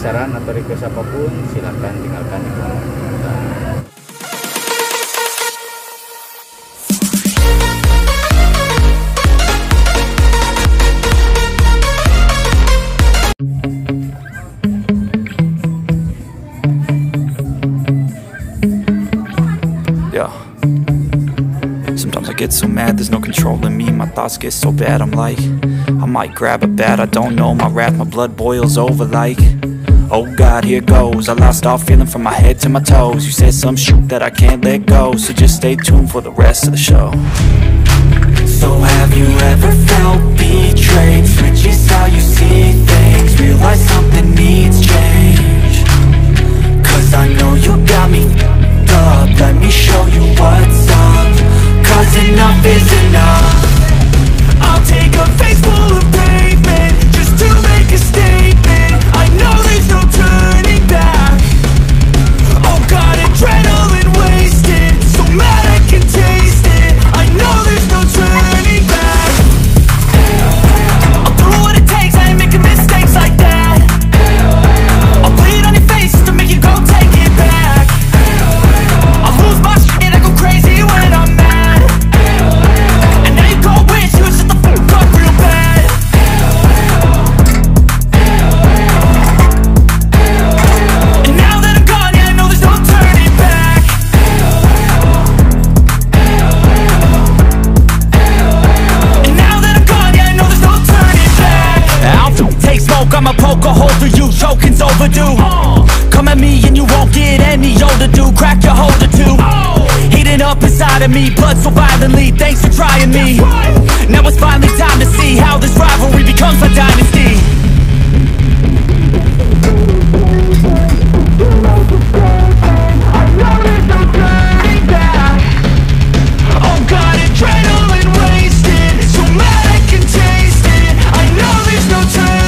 saran atau request apapun, silahkan tinggalkan di kolom komentar. Sometimes I get so mad, there's no controlling me. My thoughts get so bad, I'm like, I might grab a bat, I don't know. My wrath, my blood boils over like, oh God, here goes. I lost all feeling from my head to my toes. You said some shit that I can't let go, so just stay tuned for the rest of the show. So have you ever felt betrayed? Switches how you see things, realize something needs change. Cause I know you got me up, let me show you what's up. Cause enough is enough. I'll take a face full of pavement just to make a statement. I know there's no turning back. Oh God, adrenaline wasted, so mad I can taste it. I know there's no turning back. I'll do what it takes, I ain't making mistakes like that. I'll bleed on your face to make you go take it back. I'll lose my shit, I go crazy when I'm mad. I'ma poke a hole through you, choking's overdue. Come at me and you won't get any older, dude. Crack your holder too. Heating up inside of me, blood so violently. Thanks for trying me. Now it's finally time to see how this rivalry becomes a dynasty. I know there's no turning back. Oh God, adrenaline wasted, so mad I can taste it. I know there's no turning.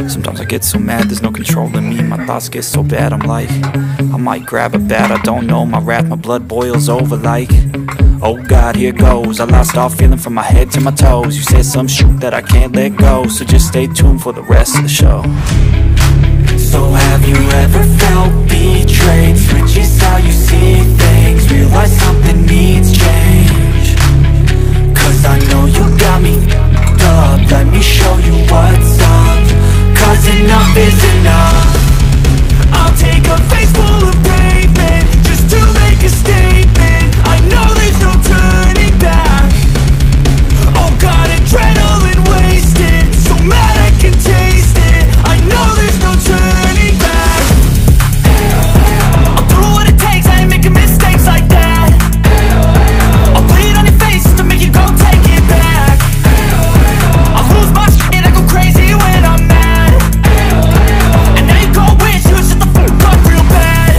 Sometimes I get so mad, there's no controlling me. My thoughts get so bad, I'm like, I might grab a bat, I don't know. My wrath, my blood boils over like, oh God, here goes. I lost all feeling from my head to my toes. You said some shit that I can't let go, so just stay tuned for the rest of the show. So have you ever felt betrayed? Switches how you see things, realize something needs change. Cause I know you got me up, let me show you what's up. Cause enough is enough. I'll take a face full of pavement just to make a statement. I know there's no turning back. Oh God, adrenaline wasted, so mad I can taste it. I know there's no turning back. I'll do what it takes, I ain't making mistakes like that. I'll bleed on your face to make you go take it back. I'll lose my shit, I go crazy when I'm mad. And now you go wish you shut the fuck up real bad.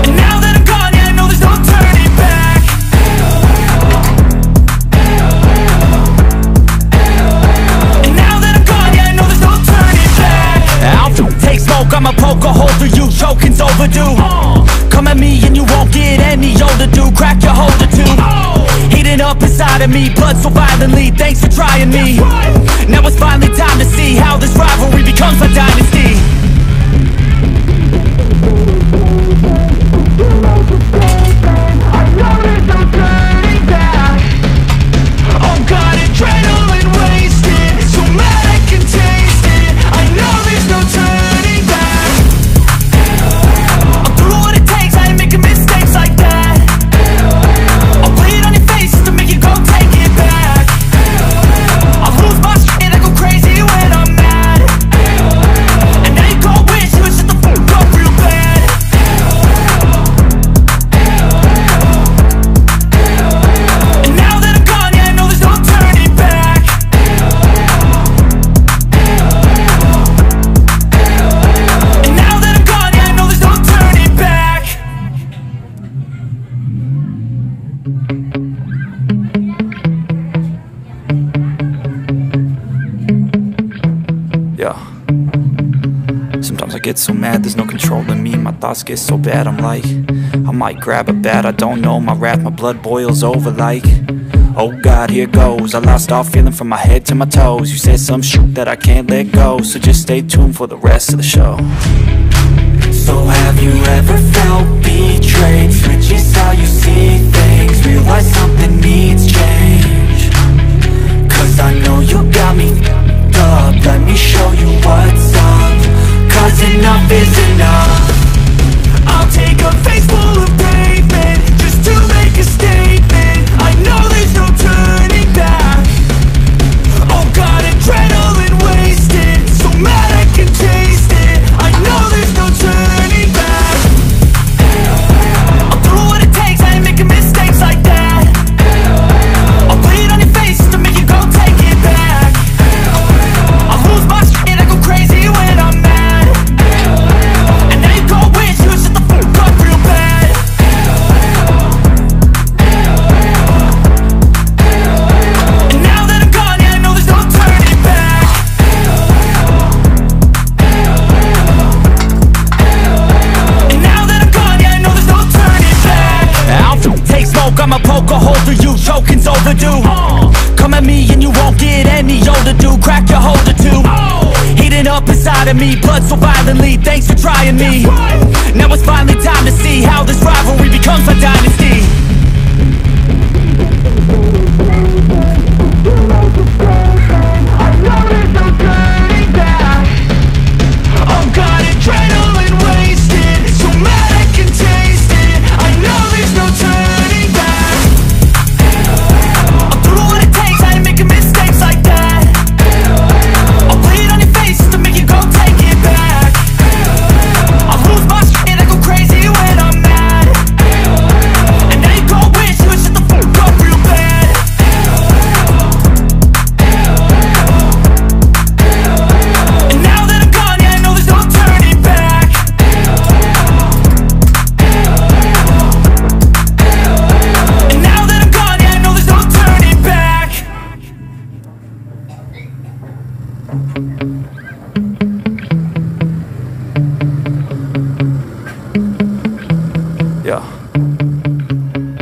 And now that I'm gone, yeah, I know there's no turning back. And now that I'm gone, yeah, I know there's no turning back. I'll take smoke, I'ma poke a hole through you, choking's overdue. Come at me and you won't get any older, dude. Crack your holder too. Heating up inside of me, blood so violently. Thanks for trying me. Now it's finally time to see how this rivalry becomes a dynasty. I know there's no turning back. Oh God, adrenaline wasted, so mad I can taste it. I know there's no turning back. I'll do what it takes, I ain't making mistakes like that. I'll bleed on your face to make you go take it back. I'll lose my shit, I go get so mad, there's no controlling me. My thoughts get so bad, I'm like, I might grab a bat, I don't know. My wrath, my blood boils over like, oh God, here goes. I lost all feeling from my head to my toes. You said some shit that I can't let go, so just stay tuned for the rest of the show. So have you ever felt betrayed? Switches how you see things, realize something needs change. Cause I know you got me f***ed up, let me show you what's up. Cause enough is enough. I'll take a face full of pavement just to make a statement. I know there's no turning back. Oh God, adrenaline wasted, so mad I can taste it. I know there's no turning back. I'll do what it takes, I ain't making mistakes like that. I'll bleed on your face to make you go take it back. I'll lose my shit, I go crazy when I'm mad. And now you go wish you would shut the fuck up real bad. And now that I'm gone, yeah, I know there's no turning back. And now that I'm gone, yeah, I know there's no turning back. I'll take smoke, I'ma poke a hole through you, choking's overdue. Come at me and you won't get any older, dude. Crack your holder too. Heating up inside of me, blood so violently, thanks for trying me. Now it's finally time to see how this rivalry becomes a dynasty. I know there's no turning back. Oh God, adrenaline wasted, so mad I can taste it. I know there's no turning back. I'll do what it takes, I ain't making mistakes like that. I'll bleed on your face to make you go take it back. I'll lose my shit, I go crazy when I'm mad. And now you go wish you would shut the fuck up real bad. And now that I'm gone, yeah, I know there's no turning back. And now that I'm gone, yeah, I know there's no turning back. Yeah.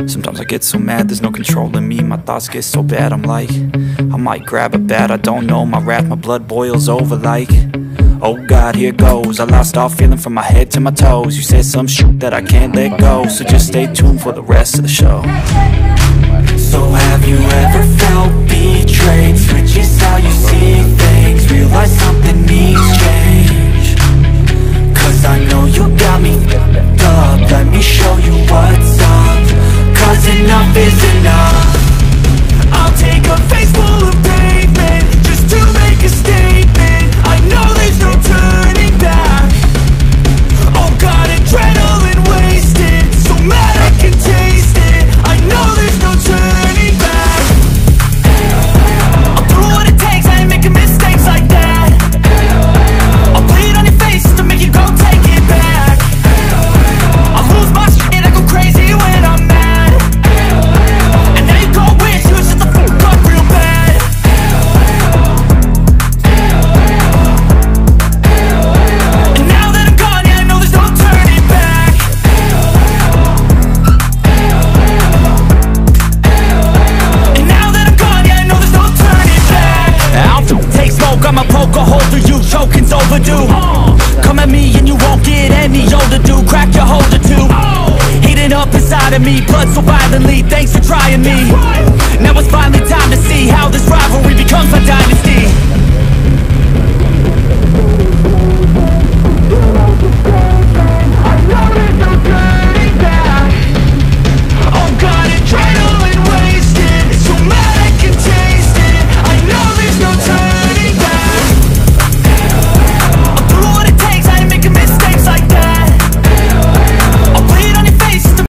Sometimes I get so mad, there's no controlling me. My thoughts get so bad, I'm like, I might grab a bat, I don't know. My wrath, my blood boils over like, oh God, here goes. I lost all feeling from my head to my toes. You said some shit that I can't let go, so just stay tuned for the rest of the show. So have you ever felt betrayed? Switches how you see things, realize something needs change. Cause I know you got me f***ed up, let me show you what's up. Cause enough is enough. I'll take a face full of pavement just to make a statement. I know there's no turning back. Oh God, adrenaline wasted, so mad I can taste it. I know there's no turning back. I'll do what it takes, I ain't making mistakes like that. I'll bleed on your face to make you go take it back. I'll lose my shit, I go crazy when I'm mad. And now you go wish you would shut the fuck up real bad. And now that I'm gone, yeah, I know there's no turning back. And now that I'm gone, yeah, I know there's no turning back. I'll take smoke, I'ma poke a hole through you, choking's overdue. Come at me and you won't get any older, dude. Crack your holder too. Heating up inside of me, blood so violently, thanks for trying me. Now it's finally